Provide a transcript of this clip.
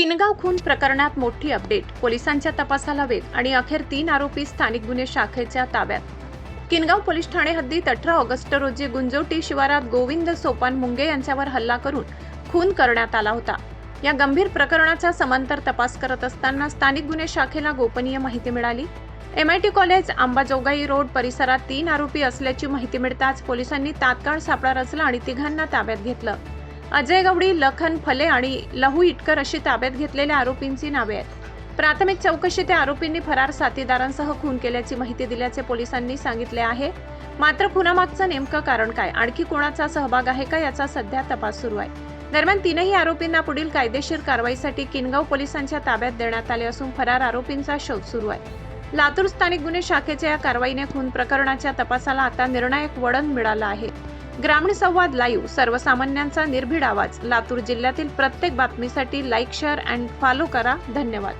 किनगाव खून प्रकरणात मोठी अपडेट, पोलिसांच्या तपासाला वेग आणि अखेर 3 आरोपी स्थानिक गुन्हे शाखेच्या ताब्यात। किनगाव पोलीस ठाणे हद्दीत 18 ऑगस्ट रोजी गुंजोटी शिवारात गोविंद सोपान मुंगे यांच्यावर हल्ला करून खून करण्यात आला होता। या गंभीर प्रकरणाचा समांतर तपास करत असताना स्थानिक गुन्हे शाखेला गोपनीय माहिती मिळाली। MIT कॉलेज अंबाजोगाई रोड परिसरात 3 आरोपी असल्याची माहिती मिळताच पोलिसांनी तात्काळ सापळा रचला आणि तिघांना ताब्यात घेतलं। अजय गवडी, लखन फले आणि लहू इटकर अशी ताब्यात घेतलेल्या आरोपींची नावे आहेत। प्राथमिक चौकशीत त्या आरोपींनी फरार साथीदारांसह खून केल्याची माहिती दिल्याचे पोलिसांनी सांगितले आहे। मात्र खुनामागचं नेमकं कारण काय, आणखी कोणाचा सहभाग आहे का याचा सध्या तपास सुरू आहे। दरम्यान तीनही आरोपींना पुढील कायदेशीर कारवाईसाठी किनगाव पोलिसांच्या ताब्यात देण्यात आले असून फरार आरोपींचा शोध सुरू आहे। लातूर स्थानिक गुन्हे शाखेच्या या कारवाईने खून प्रकरणाच्या तपासाला आता निर्णायक वळण मिळालं आहे। ग्रामीण संवाद लाईव्ह, सर्वसामान्यांचा निर्भीड आवाज। लातूर जिल्ह्यातील प्रत्येक बातमीसाठी लाईक, शेअर अँड फॉलो करा। धन्यवाद।